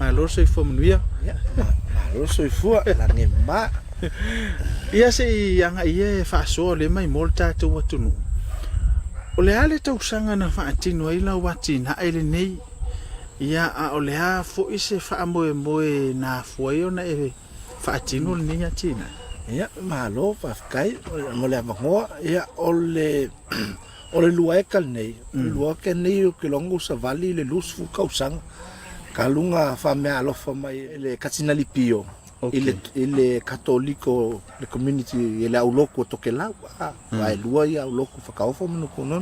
Malo soifua manuia. Ia, malo soifua lange ma. Ia se anga ia whaasoa le mai mo le tātou atunu. O le ale tausaga na whaatino ai lau watina ele nei. Ia a o le a fo ise whaamoe na fuai ona e whaatino le ninga tina. Ia, malo whafkai, mo le amangoa, ia o le lua e kal nei. Le lua ke nei o ke longo sa vali le lusu kausanga. Kalunga whamea alofa mai le katinali pio. Okay. Ile katoliko le community ile auloko toke lau ai lua ia auloko whakaofa manu konon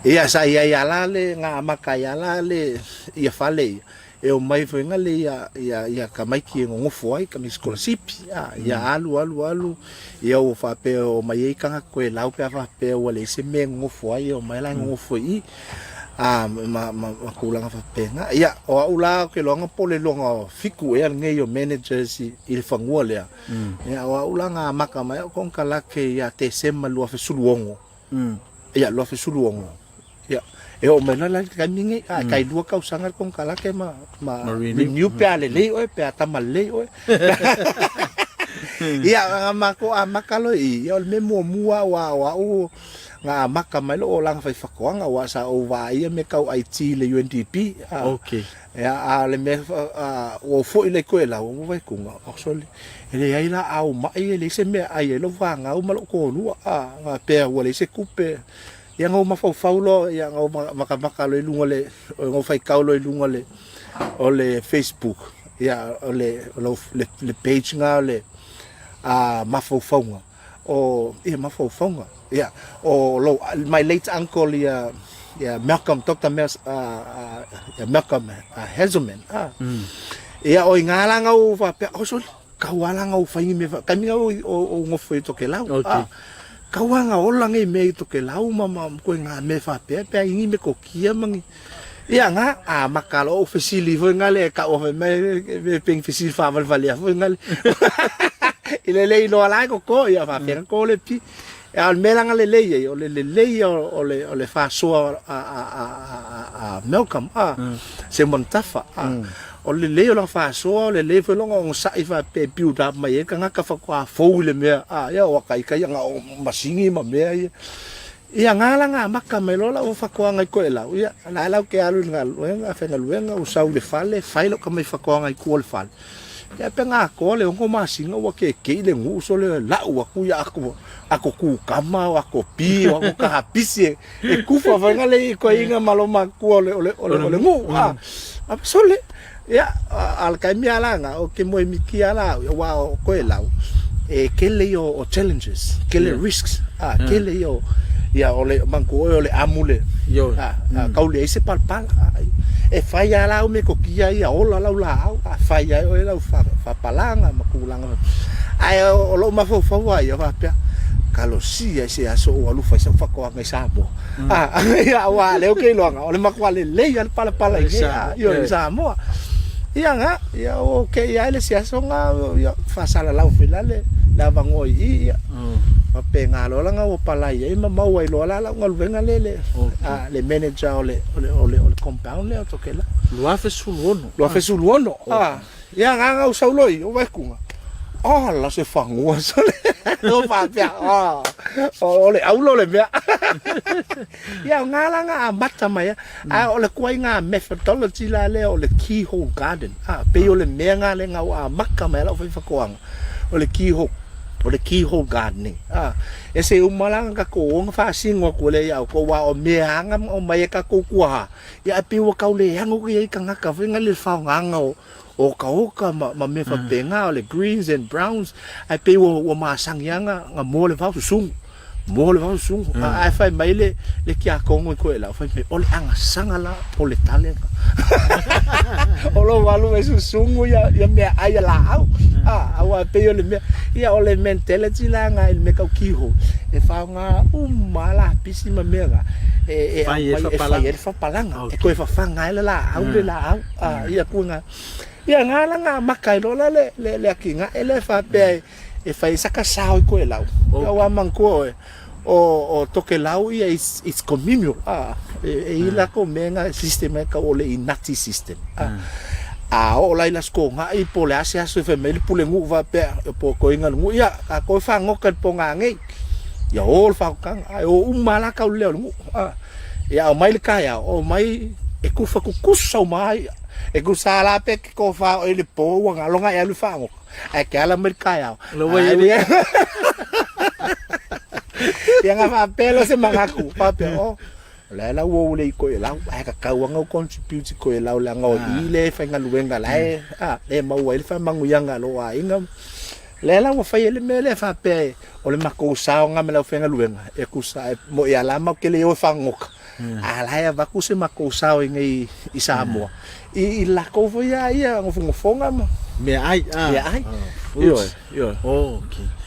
ia sa ia ala le nga maka ia ala le ia fale e o mai foi nga le ia ka mai ki ngofo ai ka mi scholarship ia alu ia o fa pe o mai ka ko lau pe fa pe o le se me ngofo ai o mai la ngofo i makulanga fa penga ia o ula ke longa pole longa fiku e ngai o managers il fangua le ia o ula nga maka mai kon kala ke ia te sema lua fe suluongo ia lua fe suluongo ia e o mena la ka mingi kai lua ka usanga kon kala ke ma renew pe ale le o pe atama le o ia mako amakalo i o me mua wa o nga maka mai lo lang fai fakoanga wa sa o va ia me kau IT le UNDP okay ya le me o fo ile ko la o vai kunga actually ele ai la au mai le se me ai lo va nga o malo ko lu nga pe o le se kupe ya nga ma fa lo ya nga maka lo lunga le ngo fai kau lo lunga le o le Facebook ya o le page nga le ma fa nga o e ma fa nga yeah, oh, my late uncle, Malcolm, Dr. Malcolm Hazelman. Yeah, o ingalanga o fa pe o so kawalanga o fa me kami o ngofo to ke lau. Kawanga o langa me to ke lau mama ko nga me fa pe ingi me ko kia mangi. Ia nga makalo o fasili fo ngale ka o me ping fasili fa valia fo ngale. Ile no ala ko ia fa pe ko le pi. Al melanga le le fa so a Malcolm se montafa o le la fa so le fo longa on sa ifa pe build up mai ka nga ka fa kwa fo le me ya wa kai nga o masingi ma me ia ngala nga maka mai lola o fa kwa ngai ko ela ia la ke alu nga fa nga luenga o sa le fale failo ka mai fa kwa ngai ko le fale ya penga ko le ngo masinga wa ke le ngu so le la wa ku ya ako ku kama ako pi ako ka hapisi e kufa vanga le ko inga maloma ku ole ngu absole ya al kaimia langa o ke mo miki ala wa ko ela e ke le o challenges ke le risks ke le yo ya ole manko ole amule yo ka ule se palpal e fai ala o me ko kia ia ola la fai o ela fa palanga makulanga ai o lo ma fo wa ya va pe kalo si se aso o alu fa se fa ko ngai sabo ya wa le o ke longa o le makwale le ya pala yo samo ia nga ya o ke ya le se aso nga ya fa sala la filale la vangoi ia ma penga lo la nga o pala ia ma mau ai lo la ngal venga le manager ole compound le to ke la lo fa suluono ya nga usauloi o vai kunga la se fangua sole o fa pia ole aulo le mea ya ngala nga mata mai ole kuai nga methodology la le ole keyhole garden pe ole mea nga le nga maka mai la fa koanga ole keyhole gardening ese umalanga ka ko nga fa singo ko le ya ko wa o mea nga o mai ka ko kwa ya pe wa ka le hango ki ka nga ka venga le fa nga o ka ma me fa penga le greens and browns ai pe wo masang yanga nga mo le fa sung ai fa mai le kia ko ko ela fa me ole anga sangala ole tale o lo valu e sungu ya me ai la au pe yo le me ya ole mentality la nga il me ka kiho e fa nga mala pisima mega e fa palanga e ko fa nga la au le la ia ku nga ia ngala nga makai lola le kinga ele fa pe e fa saka sao ko ela o wa manko o toke lau ia it's communal ila ko menga sistema ka ole inati system o lai las ko nga I po le ase aso fe me pule ngu va pe po ko inga ngu ya a ko fa ngoka po nga ngai ya o fa kang o umala ka le ngu ya o mai le ka ya o mai e ku fa ku kusa mai e ku sala pe ko fa o le po nga longa ya lu fa ngo e ke ala mer ka ya lo vai ele ya nga fa pelo se mangaku pa pe o la wo le ko la ai ka ka wanga contribute ko la la ngo ile fa nga luenga la le ma wa ile fa mangu yanga lo wa inga la wa fa ile mele fa pe o le mako sa nga me la fa nga luenga e ku sa mo ya la ma ke le o fa ngoka ala ya va ku se mako sa ngai I Samoa I la ko fo ya ngo fonga ma me ai yo okay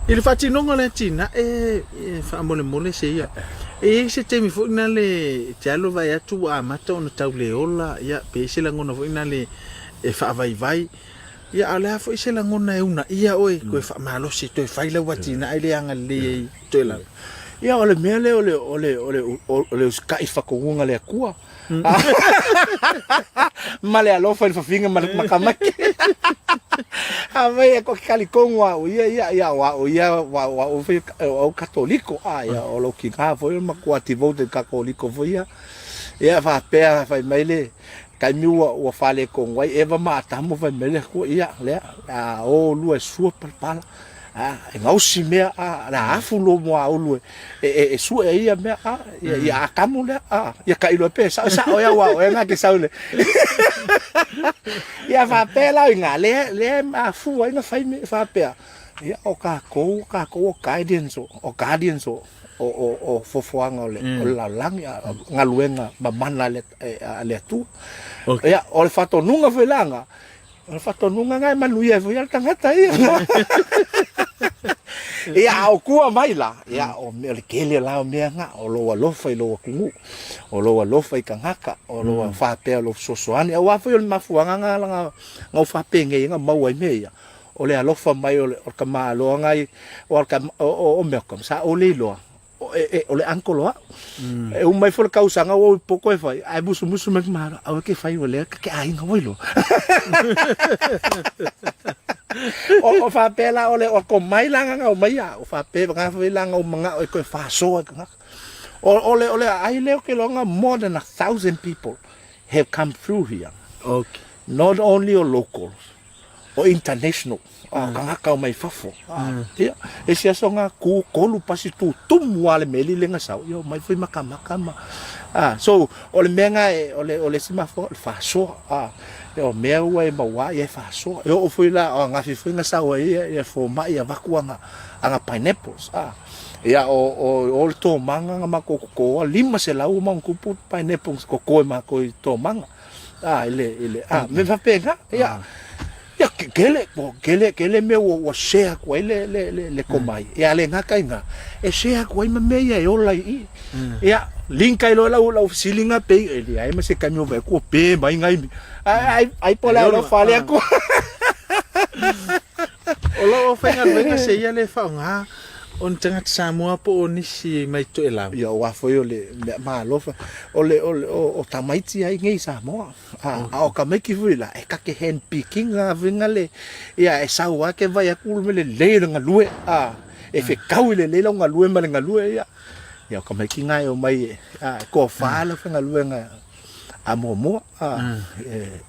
il fatti non la tina e fa mole se ia e se te mi fu na le talo vai atu a mata ona tau le ola ia pe se la ngona fu na le e fa vai ia ala fu se la ngona e una ia oi ko fa malo se to fa ile watina ile anga le to la ia ole mele ole ska I fa ko nga le kua male alo fa finga makamaki Ave ko kalikong wa wa o katoliko ya o lo ki ka foi makuativo de katoliko foi ya fa pe fa mele ka mi wa fale ko wai eva mata mo fa mele ko ya le o lu e su pala e ngau si me la afu lo mo a lu e su e ia me ya kamu le ya ka ilo pe sa o ya wa o na ke sa le ya fa pe la nga le ma fu ai na fa me fa pe ya o ka ko guidance o fofoanga le o la lang ya ngaluenga mamana le tu ya o le fato nunga velanga o fato nunga ngai manuia vo ya tangata ia ia o kua mai la ia o me le kele la me nga o lo fa lo kungu o lo fa kangaka o lo fa pe lo sosoani o wa fa yo mafuanga nga nga fa pe nge nga mau ai me ia o le alofa mai o ka ma lo ngai o ka o me kom sa o le lo o le ankolo e o mai for causa nga o pouco e fai ai musu me mara o que fai o le que ai nga voilo o fa pela o le o ko mai langa nga o mai o fa pe nga fa langa o manga o ko fa so nga o le ai le ke longa more than 1,000 people have come through here okay not only o locals o international kanga ka mai fafo ia e sia songa ku kolu pasi tu wale meli lenga sau yo mai foi makama so o le menga o le sima fa so o mea ua e maua e whaasoa. E o fui la o ngā whiwhinga saua e fo mai a wakuanga anga pineapples. Ia o le tō manga nga mako kokoa, 5 se lau maung kupu pineapples kokoe mako i tō manga. Ele, me whapenga, ia. Ia kele me o share ko le komai. Ia le ngaka inga. E share ko i mamea e ola i. Ia linka ilo lau silinga pe ele ai ma se kamio vai ko pe mai ngai. Ai pola lo fale ako. Olo ofenga venga se ia le faunga. On tanga Samoa po onisi mai to ela. Ia wa foi ole ma lofa. Ole o tamaiti ai ngai Samoa. O ka meki vila e ka ke hand picking a vingale. Ia e saua ke vai akulu mele le nga lue. E fe kau le nga lue ma nga lue ia. Ia ka meki ngai o mai ko fala nga lue nga a momo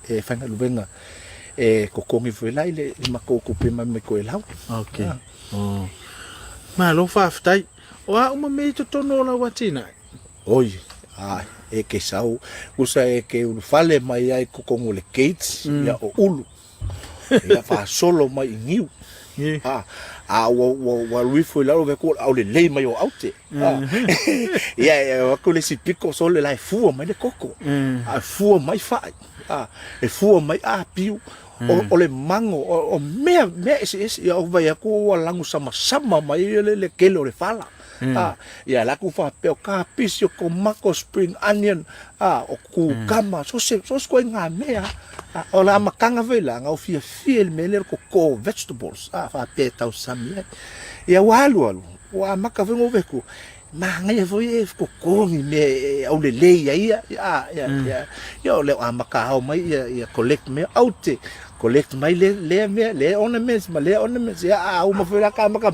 e fa nga lue nga e ko kongi vila ile makoko pe ma me ko elau. Okay. Ma lo fa ftai. O a uma me to tono la watina. Oi, e ke sau usa e ke un fale mai ai ko le gates ya o ulu. Ya fa solo mai ngiu. Wa rifo la ve ko au le lei mai o aute. Ya ko le sipiko solo la fu mai de koko. Fu mai fa. E fu mai piu. O le mango o me ese ya o vai ko langu sama mai le kelo le fala. Ya la ku fa pe o ka pisio ko mako spring onion o ku kama so ko nga mea o la makanga vela nga o fia mele ko vegetables fa pe tau sami ya walu wa maka vengo veku Mangai foi e kokongi me au le lei ia ia o le amaka au mai ia collect me aute collect mai le ornaments ma le ornaments ia au ma foi la kamaka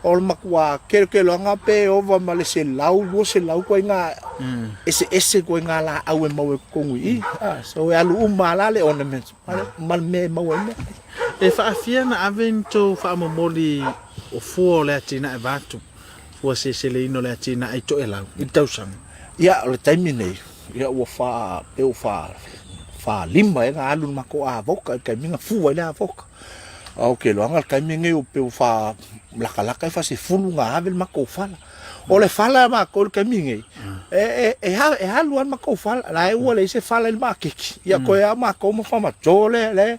o makua ke longa pe over ma le se lau ko nga ese ko nga la au e mau kongui so e alu umala le ornaments mal me mau me e fa afia na avento fa momoli o fo le atina e vatu fo se le ino le atina ai to e lau i tausang ia o le taimi nei ia o fa lima e nga alu mako a voka ka minga fu ile a voka au ke loanga ka minga o pe fa laka fa se fulu nga ave mako fala o le fala ma ko ka minga e ha luan mako fala la e o le se fala il ma kiki ia ko ya ma ko mo fa ma jole le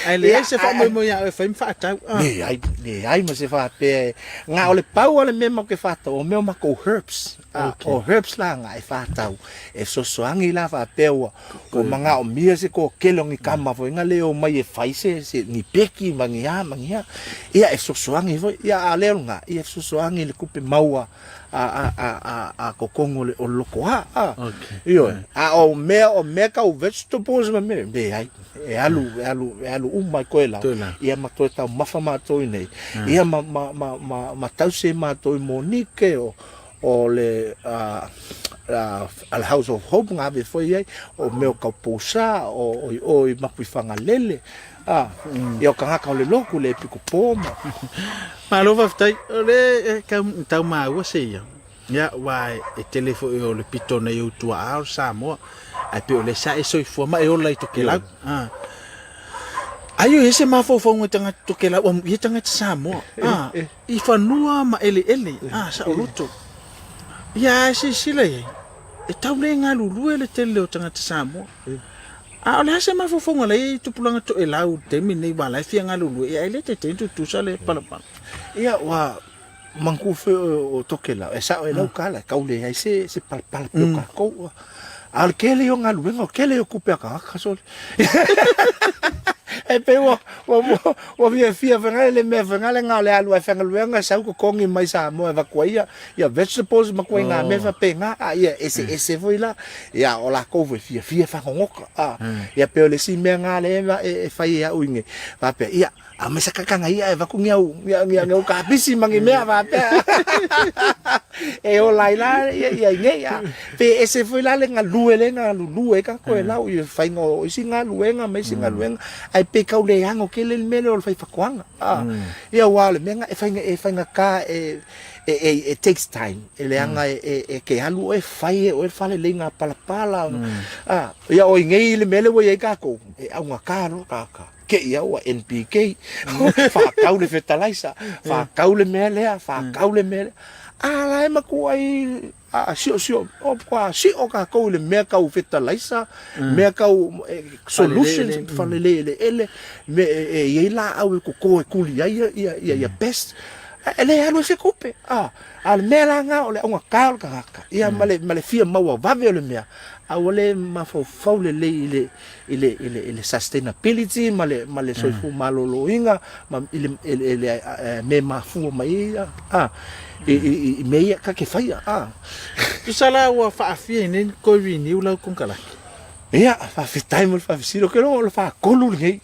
ai le se fa mo ya e fa fa ta ne ai ma se fa pe nga o le pau o le memo ke fa to o me ma ko herbs o herbs la nga e fa ta e so angi la fa pe o manga o mia se ko kelongi kama fo nga le o mai e fa se ni peki mangia ia e so angi fo ia a le nga ia so angi le kupe maua a kokongo le o loko io o me ka o vegetables ma me ai e alu umai ko ela ia ma to ta mafa ma to nei ia ma tau se ma to Monique o le al House of Hope nga be foi ai o meu ka posa o i mapu fanga lele ia ka ka le loko le piko poma ma lo va tai le ka tau ma wa se ia wa e telefo o le pitona eu tua ao Samoa ai pe o le sa e soi fo ma e o lai to ke la ayo ese mafofo tanga to ke la o ye tanga Samoa i fanua ma ele sa o luto ia si le e tau le nga lulu le tele o tanga Samoa o le ase mafofo le tu pulanga to e lau te mini wala fia nga lulu e le te tu sa le pala ia wa mankufe o tokela e sa o lau kala kaule ai se palpala ka ko al kele yo nga luenga kele yo kupe ka so e pe wo via fia vengale me vengale nga le alu fenga luenga sa ko kongi mai sa mo evacuia ia vegetables ma ko nga me va penga ia ese foi la ia o la ko fia fa ngoka ia pe le si me nga le e fai ia uinge va pe ia a me sa kaka ia e va ku ngau ka bisi mangi me va pe e o laila ia ia pe ese foi la le nga lue ka ko la u fai ngo isi nga luenga me isi nga luenga ai pe ka le hango ke le mele o fai fa kwanga ia wale menga e fai nga ka it takes time ele anga ke halu e fai o fale le nga pala ia o ngei le mele wo ia ka ko e a nga ka no ka ke ia o NPK fa kaule fertilizer fa kaule mele fa kaule mele ala ma ko ai sio o kwa si o ka ko le me ka u fertilizer me ka u solutions fa le ele me ye la au ko kuli ia best ele alo se kupe al mela nga ole nga ka ia male fia maua vave ole mea awole ma fo faule ile sustainability male soifu malolo inga ile me ma fu mai e meia ka ke fai tu sala wa fa afia ni ko vini ula con kala ia fa time fa siro ke lo fa kolu ngai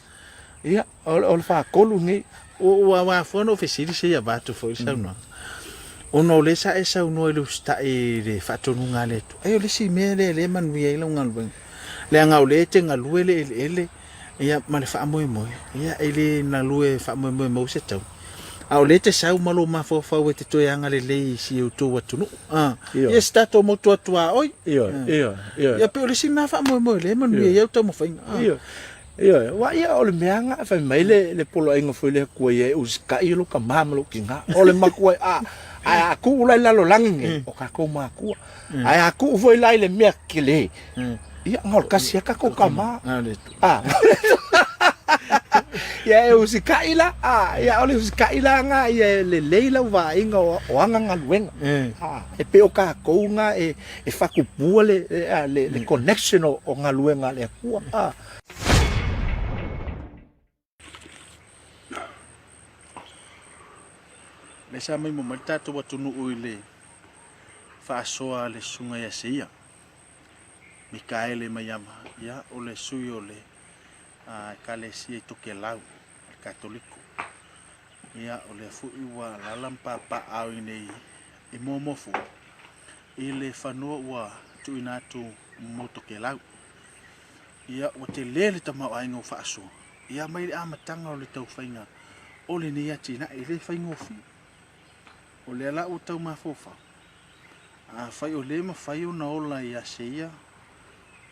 ia o fa kolu ngai o wa fono fesiri se ya batu fo isa no ono le sa esa uno le sta e le fatonu ngale tu ayo le si mele le man wi ile ngal ben le nga le te nga luele ele ia male fa mo ia ele na lue fa mo se tau a le te sa malo ma fo fa wete to ya ngale le si o to watu no ia sta to mo to oi ia pe le si na fa mo le man wi ia to mo fa ia wa ia o le meanga fa mai le polo ainga foi le ko ia uska i lo ka mamlo kinga o le makua a ku la lo langi o ka ko ma ku a ku foi la le me kile ia ngol kasia ka ko kama ia uska ila ia o le uska ila nga ia le leila wa inga o anga ngaluenga e pe o ka ko nga e fa ku puole le connection o ngaluenga le ku le sa mai mo mai tatou atunu ui le fa'asoa le sunga ia seia Mikaele mai ama ia o le sui o le kalesia i toke lau katoliko ia o le fu'i ua lalampa au i nei i momofu i le whanua ua tuina atu mo toke lau ia o te lele tamau aingo whaasoa ia mai le amatanga o le tau whainga o le ni ati na i le whaingofi o le ala o tau mafofa a whai o le mawhai o na ola ia seia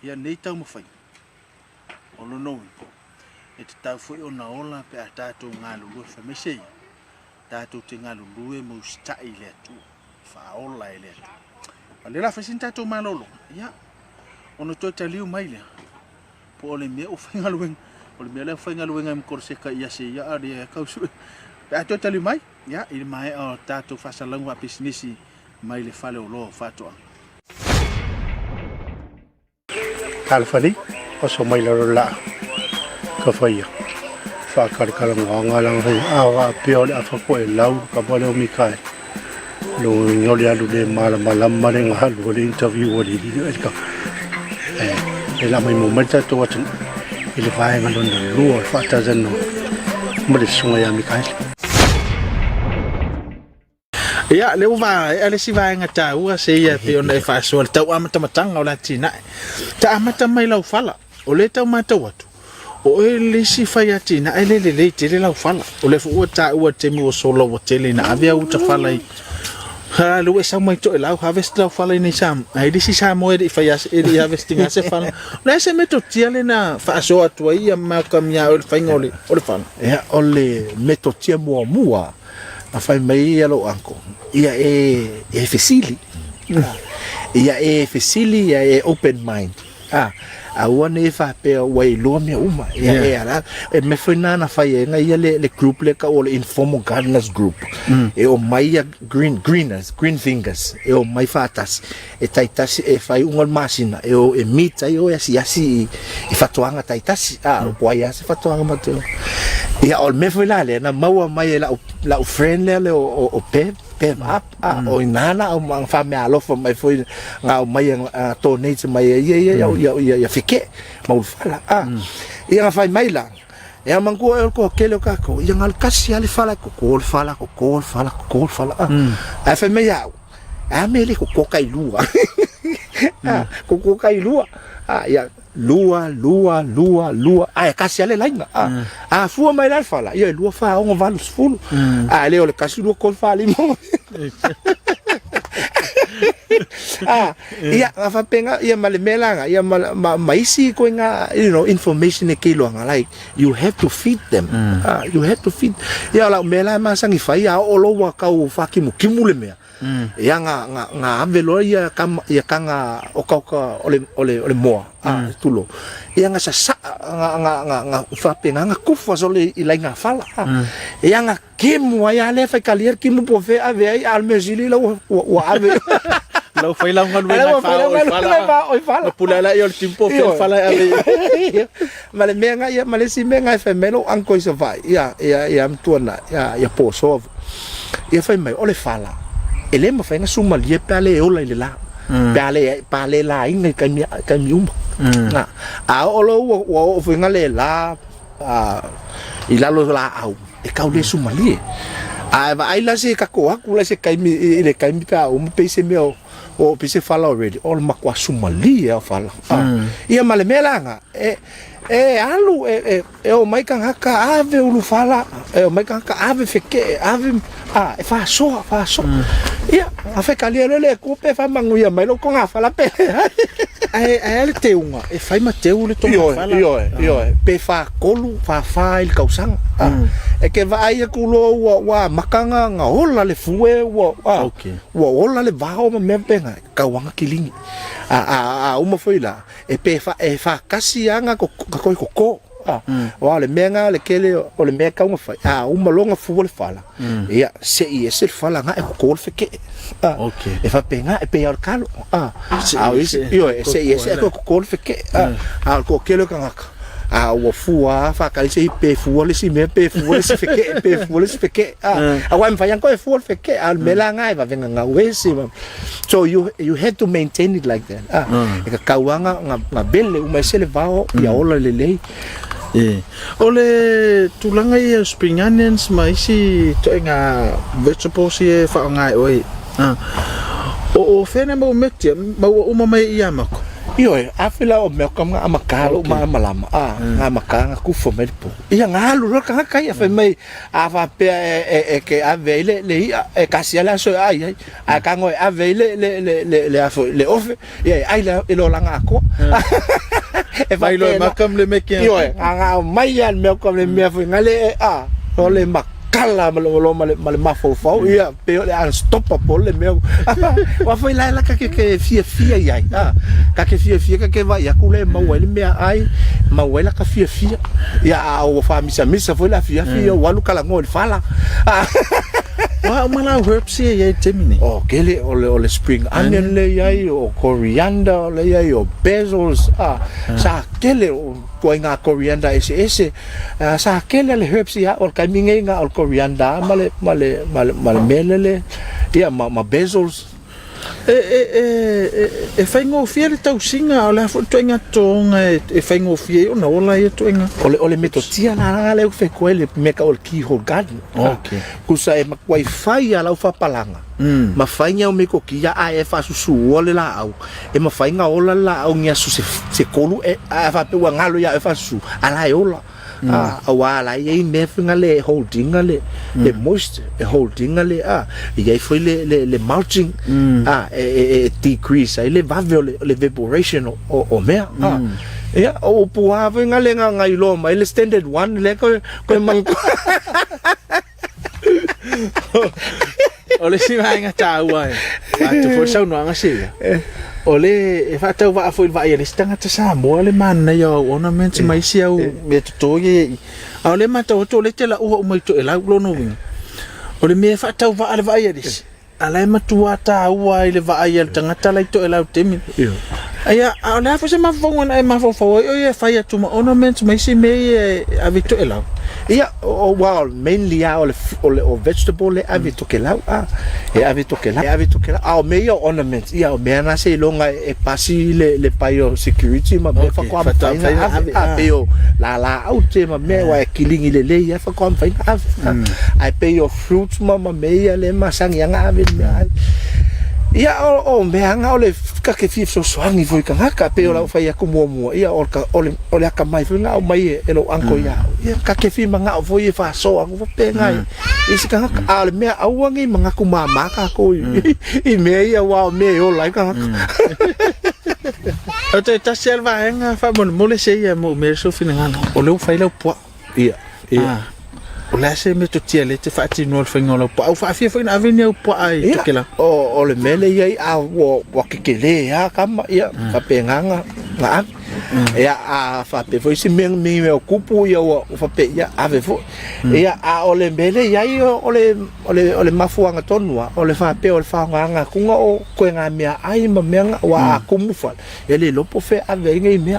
ia nei tau mawhai o lo noui e te tau fui o na ola pe a tātou ngā lulu e whamesei tātou te ngā lulu e mo stai le atu wha ola e le atu a le la whasin tātou malolo ia ono toi ta liu mai lea po o le mea o whaingalueng o le mea lea whaingaluenga i mkorseka ia se ia a rea kausu pe a toi ta liu mai ia i le mai o tātou whasalangu a pisinisi mai le whale o loa whatoa Alfani o so mai laro la ka faia fa kar nganga lang hai a pio le afa ko e lau ka bole o mikai lo ngoli alu le mala mare nga lo le interview o le ka e la mai momenta to wat ile vai ngalo lo fa ta zano mo le sunga ya mikai ia le uva ele si vai ngata ua se ia pe ona e fa so tau amata matanga o la tina ta amata mai lau fala o le tau mata watu o ele si fai atina ele le te le lau fala o le fu ta ua te mi o solo o tele na avia uta fala i ha lu e sa mai to lau harvest lau fala ni sam ai disi sa mo e fai as e harvesting as e fala na se meto tiale na fa so atu ia ma kamia o fai ngole o le fala ia o le meto tia mua a fai mai alo anko ia e fesili ia e fesili ia e open mind a wane fa pe wai lo me uma ia e ala e me foi na fai nga ia le group le ka o le informal gardeners group e o mai green fingers e o mai fatas e taitasi e fai ungol masina e o e mita e o asi e fatoanga taitasi o poia se fatoanga mateo ia o me foi la le na maua mai la o friend le o pe up o inana o mang fa me alo fo mai foi nga o mai to nei mai ia fike mau fala ia fai mai la ia mangu ko kele ka ko ia ngal kasi ale fala ko fala a fa mai ia a me le ko kai lua ko kai lua ia lua ai kasi ale lainga a fu mai la fala ia lua fa o valus fulu le o le kasi lua ko fala mo ia fa penga ia male melanga ia maisi ko nga information e kilo nga like you have to feed them ia la mela masangi fai a o lo wa ka o fa kimu le mea ia nga avelo ia kanga o ka ole moa tulo ia nga sa nga fa penga nga kufa so le ila nga fala ia nga kimu ia le fa kalier kimu po fe ave ai al mesili la wa ave lau fai lau nganu oi fala pula la yo timpo fe fala ave male menga ia male si menga fe melo anko so vai ia mtuana ia poso ia fai mai ole fala ele ma fai nga suma lie pale ola ile la pale la inga kan yum a olo wo finga le la ilalo la au e kaule suma lie ai la se ka ko aku la se kai mi ile kai mi pa o pe se me o pise fala already all makwa sumali e fala ia male melanga alu o mai kan haka ave ulu fala o mai kan haka ave feke ave fa so ia a fe kali le ku pe fa mangu ia mai lo ko nga fala pe ai le teunga e fai mateu le to fala io pe fa kolu fa il kausang e ke vai ku lo wa makanga nga hola le fue wa hola le va o me penga ka wanga kilingi uma foi lá e fa kasi anga ko wa le menga le kele o le meka uma fai uma longa fu le fala ia se fala nga e ko feke e fa penga e pe al calo io se ko feke ko kele kanga a o fua fa ka se pe fua le si me pe fua le si feke a wa mfa yang ko fua feke al melanga va venga nga wesi so you had to maintain it like that e ka kauanga nga bele uma sele vao ya ola lele ole tulanga i spring onions mai si to nga vegetables e fa nga oi o fena mo metia mo uma mai ia mako io a fila o me kam nga makalo ma malama nga makanga ku fo me po ia nga lu ka kai fa mai a fa pe e ke a vele le e kasiala so ai a ka ngo a vele le ofe ia ai la lo langa ko e vai lo makam le mekia io nga mai an me kam le me fa ngale o le kala male mafo ia pe le unstoppable le meu wa foi la ka ke fia ia ka ke fia ka ke vai ku le mau le me ai mau la ka fia ia o fa misa foi la fia wa lu kala ngol fala wa mala herbs ia temini kele ole spring onion le ia o coriander le ia o basil sa kele ko nga coriander ese sa kele le herbs ia o kaminga nga o coriander male melele ia ma basils e faingo fia le tau singa o la foto nga tonga e faingo fia o na ola ia toenga ole metotia na le fe koele meka ol ki ho garden kusa e makwai fai ala fa palanga ma fainga o me ko kia a e fa susu ole la au e ma fainga ola la au nya su se kolu e a fa pe ngalo ya e fa su ala e ola awala ye me finga le holding le moist holding le ye foi le mulching e decrease le vave le evaporation o mea ya o puha finga le nga iloma le standard one le ko man ole si mai nga taua tu fo sa no nga si ole e fa tau va foi va ia listanga ta sa mo le man na yo ornaments mai si au me to ye ole ma to le te la o mai to la lo no vin ole me fa tau va ia dis ala ma tu ata wa ile va ia tanga ta la to la temi aya ole fa se ma fo ngona ma fo ye fa ia tu ornaments mai si me a vito la ia well mainly o vegetable e ave to kela me ia ornaments ia me na se longa e pasi le paio security ma me fa kwa ave la out ma me wa killing le ia fa kwa fa ai pay your fruits ma me ia le masang yang ave ia o me anga ole ka ke fif so swangi foi ka pe ola fa ia ku mo ia ole ka mai foi nga o mai e lo anko ia ka ke fi manga o foi fa so aku fa pe ngai isi ka ale me awangi manga ku mama ka ko i me ia wa me o lai ka ate ta selva nga fa mo le se ia mo me so fina o le fa ile po ia o la se me to tiele te fati no fa ngolo po au fa fi fa na veni po ai to kela o le mele ia a wo kekele ya kama ia fa penganga nga ia a fa pe foi si me o kupu ia o fa pe ia ave fo ia a o le mele ia o le mafuanga tonua o le fa pe o le fa nga kunga o ko nga mea ai ma menga wa kumu fa ele lopo fe ave ngai me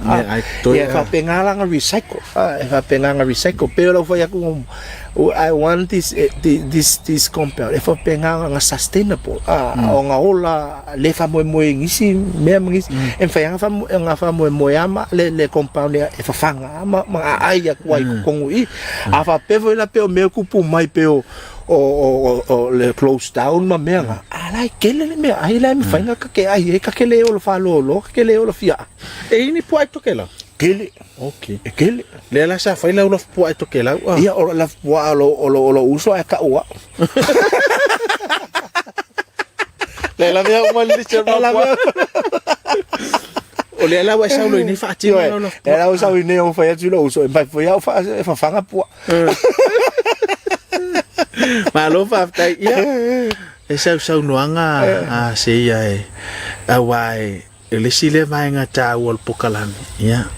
ia fa pengala nga recycle fa penganga recycle pe o fa ia ku I want this compound if a penga nga sustainable o nga ola le fa mo ngisi me ngisi en fa nga fa mo ama le compound e fa fanga ma ai ya kwai kongui a fa pe vo la pe o me kupu mai pe o le close down ma me nga ala kele me ai la me fa nga ka ke ai ka ke le o fa lo ke le o fia e ini po ai to kela kele okay kele le la sa fa la ulo po ai to kela ia o la po lo uso a ka ua le la vea mal dicho no o le la wa sa lo ni fa ti no era o sa ni o fa ya tu lo uso fa fa fanga po malo fa ta ia e sa no anga a se ia a wai le sile vai nga ta wal pokalami ia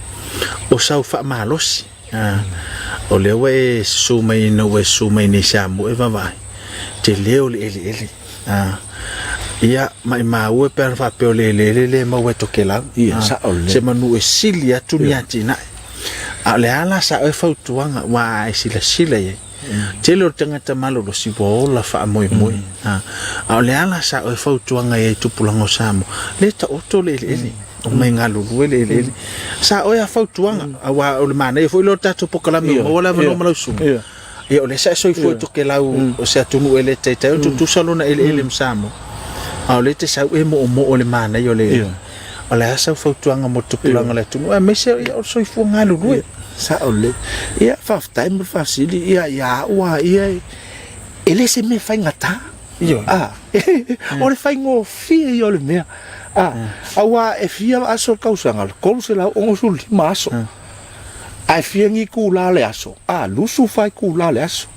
o sa fa malos o le we su mai no we su mai ni sa mo e va vai te leo le ele ia mai mau per fa pe le ma we to kela ia sa se manu e silia tu ni atina a le ala sa e fautuanga wa e sila ye te lo tangata malo lo si bola fa moi a le ala sa e fautuanga ye tupulango samo le ta oto le o mai ngalo le sa o ya fautuanga a wa o le mana e foi lo tato pokala me o la no malo su e o le sa so foi to ke lau o se atunu ele te tu salona ele msamo a le te sa e mo o le mana yo le o le asa fautuanga mo tupulanga le tunu e me se o so fu ngalo lu sa ole ia fa time fa sili ia wa ia ele se me fa ngata yo o le fa ngo fi yo le me awa e fia aso kausanga kol se la o sul maso ai fia ngi ku la le aso lusu fa ku la le aso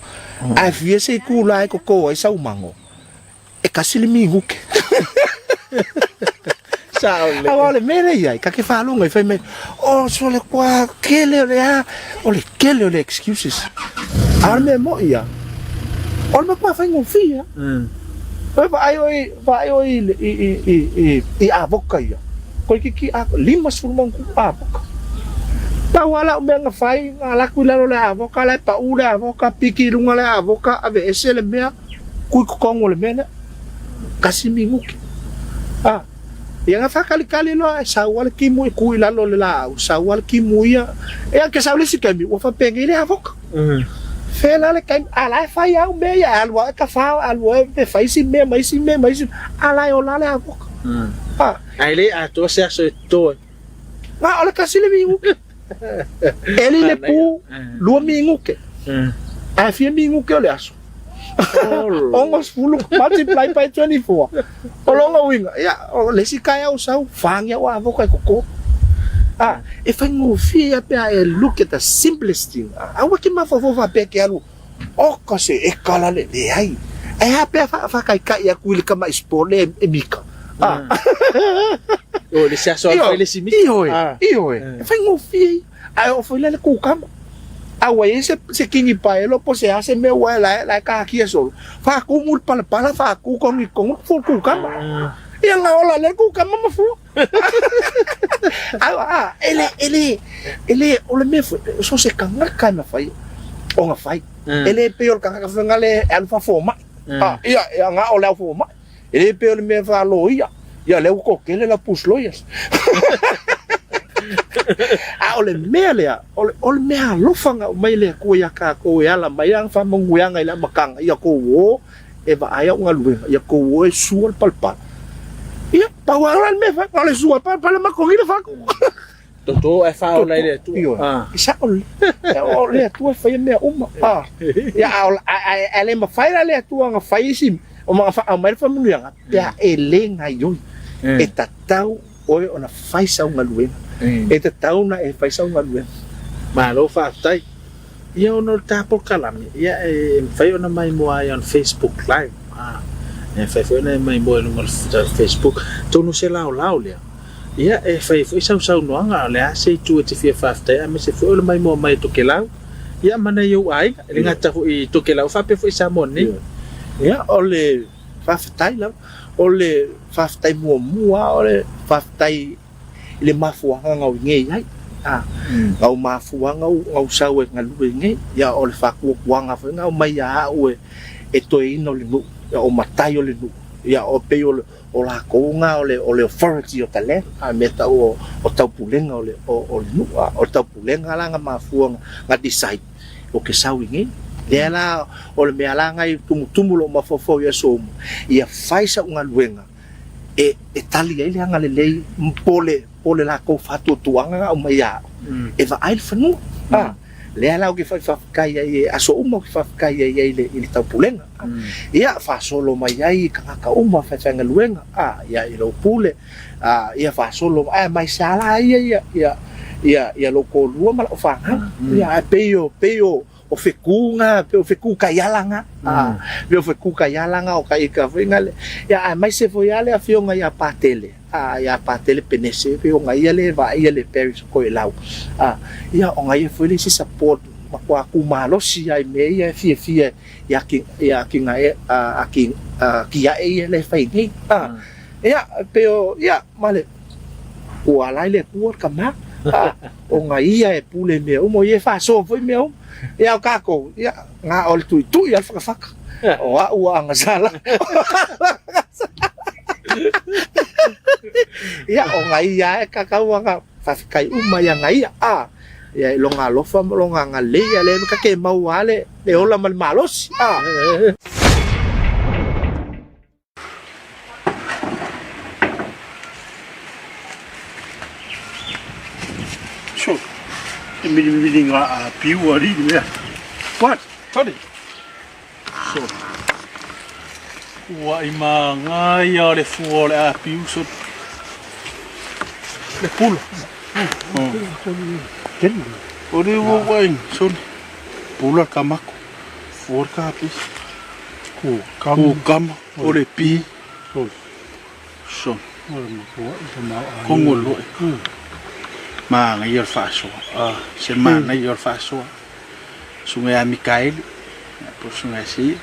ai fia se ku la ko e sa umango e kasili mi huke Saole. Agora mera ia, ka ke fa longa fa me. O so le kwa kele le o le kele le excuses. Arme mo ia. O me kwa fa ngo fia. Vai oi i avoka ia. Ko ki a lima sulmong ku avoka. Pa wala me nga fai ala ku la le avoka la pa u le avoka piki lunga le avoka ave esele me ku ko ngo le mena. Kasi mingu. Yang fa kali lo sa wal ki mu ku ila lo la sa wal ki mu ya e ke sa le si kami wa fa pengi le avok fe la le kai ala fa ya o me ya alwa ka fa alwa pe fa si me mai si ala yo la le avok ai le a to se so to na ala ka si le mi ele le pu lo mi ke a fi mi ke le aso Ongos fulu multiply by 24. Olonga winga ya lesi kaya usau fang ya wa avoka koko. If I go fear pe look at the simplest thing. Awa ki ma fofo fa pe ke alu. O ko se e kala le ai. Ai ha pe fa kai ya kuili kama spole e mika. O le sa so fa le simika. Iyo. If I go fear ai o foi le ku kama. Awa se kini pa elo po se hace me wa la ka aquí eso fa ku mul pala fa ku con fu ku kama ia nga ola le ku kama ma fu ele ole me fu so se kanga kana fai o nga fai ele peor kanga fa ngale alfa forma ia nga ola forma ele peor me fa lo ia le ko kele la pusloyas ole mele ole mea lofanga mai le ko ya ka ko ya la mai ang fa monguyanga ila makanga ya ko wo e va aya nga lu ya ko wo e sual palpa ya pa wala me fa ole sual palpa ma ko ila fa ko to e fa ole le tu isa ole ole tu fa me uma ya ale ma fa le tu nga fa isim o ma fa mai fa monguyanga ya ele nga yo e tatau oi ona fa sa nga lu e te tauna e fai sa unha lue ma lo fa tai ia ono tapo kalami ia e fai ona mai mo ai on Facebook live e fai ona mai mo no Facebook tonu se lao le ia e fai sa no anga le ase tu te fia fa tai a me se foi mai mo mai to ke lao ia mana eu ai le ngata i to ke lao fa pe foi sa mo ni ia ole fa tai la ole fa tai mo ole fa tai le mafuanga ngau ngei ai ngau mafuanga ngau sawe ngalu ngei ya ole faku wanga fa ngau mai ya o e toi no le nu ya o matai o le nu ya o pe o la ko nga ole authority o tale a meta o taupulenga ole o nu o taupulenga la nga mafuanga nga decide o ke sawe ngei ela ole me ala ngai tumulo mafofo ya somo ia faisa nga luenga e tali ele anga le pole la ko fatu tuanga o mai ya e va ai fanu le ala o ke fa kai e aso uma ke fa kai e le tapulenga ia fa solo mai ai ka uma fa nga luenga ia lo pule ia fa solo mai sala ia lo ko lua mal o fa ia peo o fekunga o feku kayalanga o feku kayalanga o kai ka vengale ya mai se foi ale a fionga ya patele ya patele penese pe o ngai ale va ia le Paris ko elau ya o ngai foi le si support makwa ku malo si ai me ya fie ya ki ngai ki ya e le fai ni ya pe o ya male o ala le ku ka ma o ngai ia e pule me mo ye fa so foi me ia o kako ia nga ol tu ia faka o a anga sala ia o ngai ia e kakau nga fafikai ia ngai a ia longa lofa longa nga le ia le ka ke mau ale le ola mal malos So, mini nga piu ari ni ya. What? Todi. So. Wa imanga ya le fuole a piu so. Le pulo. Ken. Ore wo wain so. Pulo kamako. For ka pi. Ku kam ore pi. So. Kongolo. Ma ngai yor faso se ma ngai yor faso sungai a Mikael po sungai si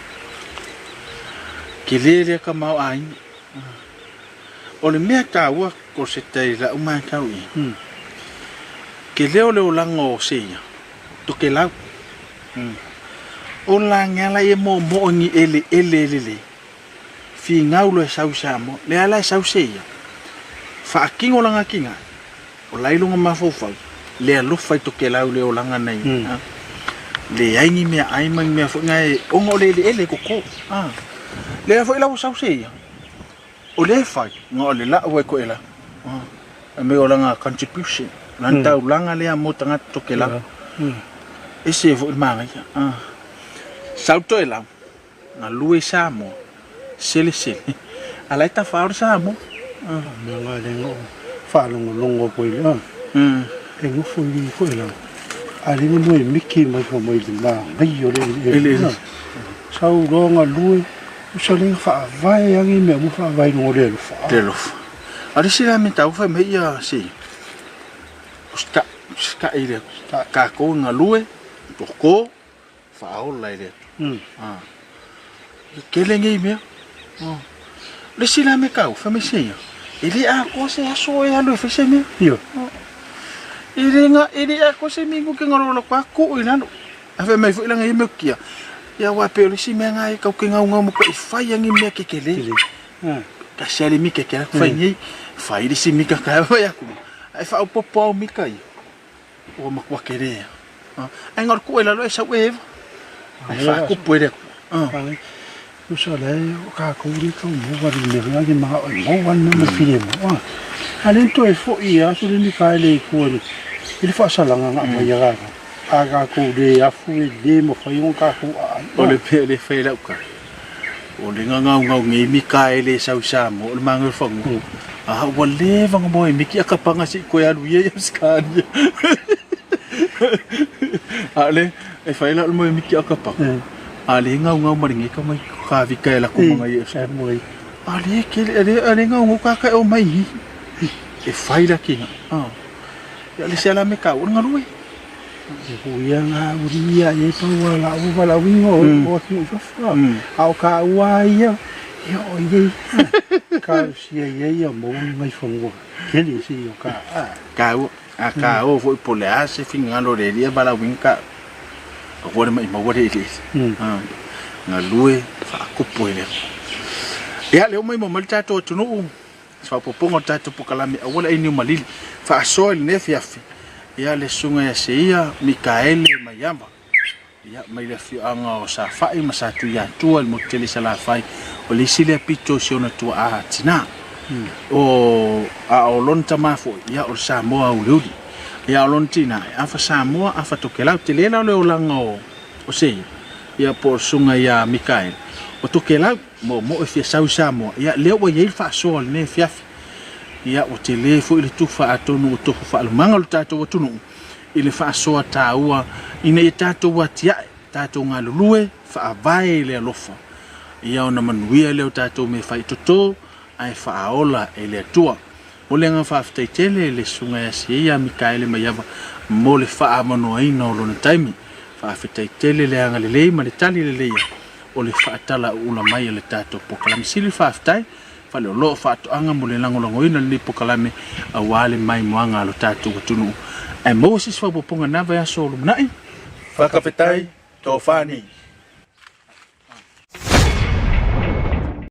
kelele ka mau ai o le mea taua ko se tei la uma tau i ke leo leo lango se ia to ke lau o la ngala e mo ngi ele fi ngaulo e sau samo le ala e sau se ia fa kingo langa kinga o lailonga mafofau le alofa I toke lau le olanga nei le aingi mea aimang mea fo ngai onga o le ele koko le fo ila usau se o le fai nga o le la o ko ela a me olanga contribution lanta ulanga le mo tanga toke lau e se fo manga sau to ela na lue samo sele ala ta fa samo nga le ngo fa longo ko ile e ngo fo ni ko ile ali mo e miki mai ko mai na ngai yo le sau longa lui so le fa vai angi me mo fa vai no le fa ali sila me tau fa me ia si ska ile ka ko nga lui to ko fa o la ile ke le ngai me le sila me ka fa me si ili ako se aso ya lo fese me yo ili ako se mingu ke ngoro kwa ko ilano ave mai fu ilanga ime kia ya wa pe li si me ngai ka ke ngau ngau mo ko fai yangi me ke kele ka sele mi ke ke fai ni fai li si mi ka ka ya ku ai fa o popo mi kai o ma kwa kere ai ngor ko ila lo sa we ai fa ku puede so le ka ko ri ko mo va ri le nga ki ma o mo wan no file mo ale to e fo ia so le ni ka le ko ele fa sala nga ma ya ga aga ko de afu de mo fa yon ka ko o le pe le fe la ka o le nga ngau ngi mi ka ele sa sa mo le mangel fa mo wa le va mo mi ki akapanga si ko ya lu ye skan ale e fa la mo mi ki akapanga ale ngau maringi ka mai ka vika la ko mga yes mo ale ke ale ngau ka o mai e fai la kinga ya le sala me ka nga ruwe ko ya nga uria ye pa wala wingo o ki fa au ka wa ya yo ye ka si ye mo mai fongo ke li si yo ka o foi pole ase finga lo le dia bala winka agora mai magora ele nga lue fa kupo ele ya le mai mo malta to tunu fa popongo tato pokalami awala ini malili fa soil ne fiafi ya le sunga ya seia Mikaele mayamba ya mai le fi anga o sa fa I masatu ya tua mo tele sala fai o le sile pito siona tua a tina o a olonta mafo ya o sa mo a uludi ya lontina afa Samoa afa tokela telela le olanga o sei ya por sunga ya Mikael o tokela mo e fia sau Samoa ya le o ye fa sol ne fia ya o tele fo ile tufa atonu o tofu fa manga tato o tunu ile fa so taua ina tato watia tato ngalulue fa vai le lofa ya ona manuia le tato me fa toto ai fa ola ele tua Molenga fa tele le sunga ya sia Mikaele mayava mo le fa mano ai no lo taimi fa tele le anga le ma le tali le o le fa tala una mai le tato pokala misili fa fale lo fa'ato'aga mo le lagolagoina le pokalame auā le mai moaga a lo tatou atunuu. E Moses faupopoga nava e aso o luna'i Whakawhetai, tō whāni.